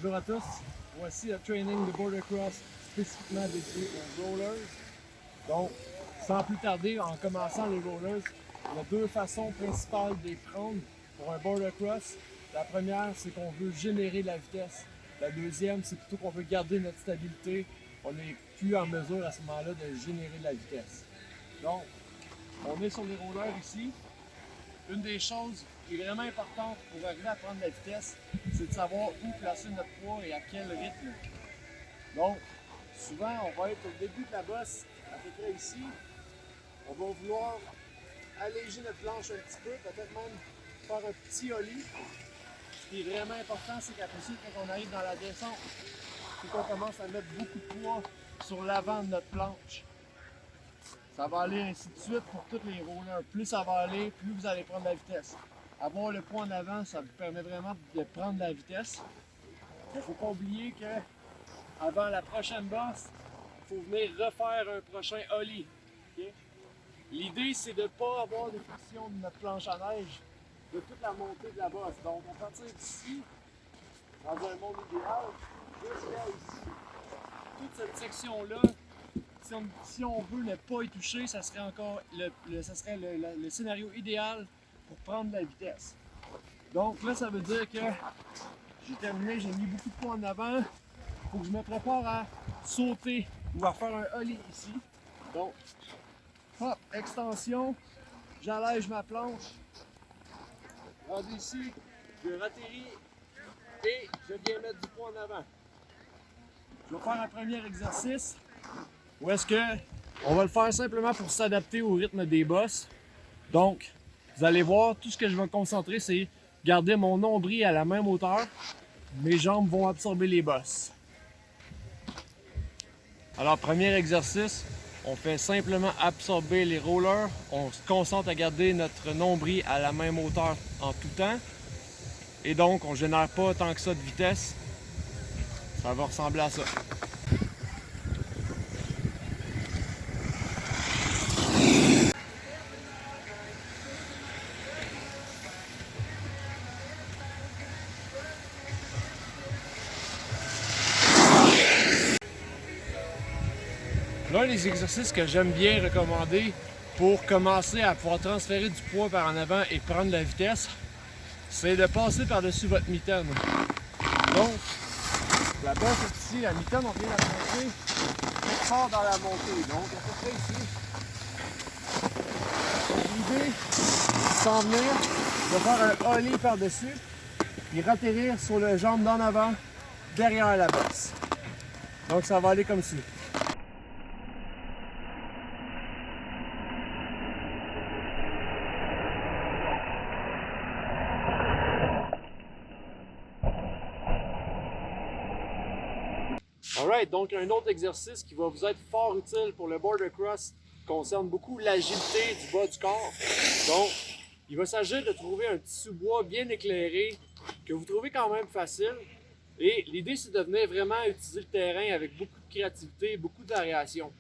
Bonjour à tous, voici le training de Border Cross spécifiquement dédié aux rollers. Donc, sans plus tarder, en commençant les rollers, il y a deux façons principales de les prendre pour un Border Cross. La première, c'est qu'on veut générer de la vitesse. La deuxième, c'est plutôt qu'on veut garder notre stabilité. On n'est plus en mesure à ce moment-là de générer de la vitesse. Donc, on est sur les rollers ici. Une des choses qui est vraiment importante pour arriver à prendre de la vitesse, c'est de savoir où placer notre poids et à quel rythme. Donc, souvent, on va être au début de la bosse, à peu près ici. On va vouloir alléger notre planche un petit peu, peut-être même faire un petit ollie. Ce qui est vraiment important, c'est qu'après ça, quand on arrive dans la descente, c'est qu'on commence à mettre beaucoup de poids sur l'avant de notre planche. Ça va aller ainsi de suite pour tous les rollers. Plus ça va aller, plus vous allez prendre de la vitesse. Avoir le poids en avant, ça vous permet vraiment de prendre de la vitesse. Il ne faut pas oublier qu'avant la prochaine bosse, il faut venir refaire un prochain ollie. Okay? L'idée, c'est de ne pas avoir de friction de notre planche à neige de toute la montée de la bosse. Donc, on va partir d'ici, dans un monde idéal, jusqu'à ici. Toute cette section-là, si on veut ne pas y toucher, ça serait encore le scénario idéal pour prendre de la vitesse. Donc là, ça veut dire que j'ai terminé, j'ai mis beaucoup de poids en avant. Il faut que je me prépare à sauter ou à faire un ollie ici. Donc, hop, extension, j'allège ma planche. Rendu ici, je ratterris et je viens mettre du poids en avant. Je vais faire un premier exercice. Où est-ce que on va le faire simplement pour s'adapter au rythme des bosses. Donc, vous allez voir, tout ce que je vais me concentrer, c'est garder mon nombril à la même hauteur. Mes jambes vont absorber les bosses. Alors, premier exercice, on fait simplement absorber les rollers. On se concentre à garder notre nombril à la même hauteur en tout temps. Et donc, on ne génère pas tant que ça de vitesse. Ça va ressembler à ça. L'un des exercices que j'aime bien recommander pour commencer à pouvoir transférer du poids par en avant et prendre de la vitesse, c'est de passer par-dessus votre mitaine. Donc, la bosse est ici, la mitaine, on vient la passer très fort dans la montée. Donc, à peu près ici. L'idée, c'est s'en venir, de faire un ollie par-dessus et ratterrir sur le jambe d'en avant, derrière la bosse. Donc, ça va aller comme ci. Alright, donc un autre exercice qui va vous être fort utile pour le Border Cross concerne beaucoup l'agilité du bas du corps. Donc, il va s'agir de trouver un petit sous-bois bien éclairé que vous trouvez quand même facile. Et l'idée, c'est de venir vraiment utiliser le terrain avec beaucoup de créativité, beaucoup de variation.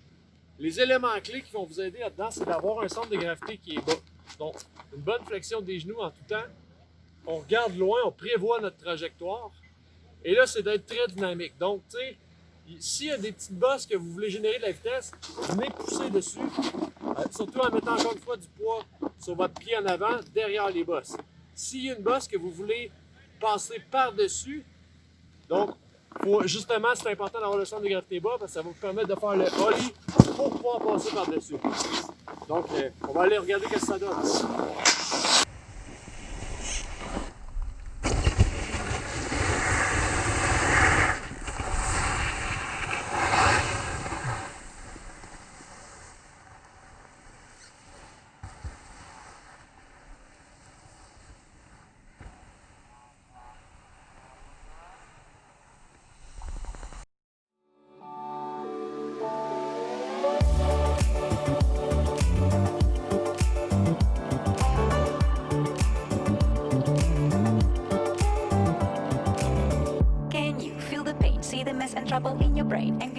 Les éléments clés qui vont vous aider là-dedans, c'est d'avoir un centre de gravité qui est bas. Donc, une bonne flexion des genoux en tout temps. On regarde loin, on prévoit notre trajectoire. Et là, c'est d'être très dynamique. Donc, tu sais, s'il y a des petites bosses que vous voulez générer de la vitesse, venez pousser dessus, surtout en mettant encore une fois du poids sur votre pied en avant, derrière les bosses. S'il y a une bosse que vous voulez passer par-dessus, donc justement c'est important d'avoir le centre de gravité bas parce que ça va vous permettre de faire le ollie pour pouvoir passer par-dessus. Donc on va aller regarder ce que ça donne. See the mess and trouble in your brain, and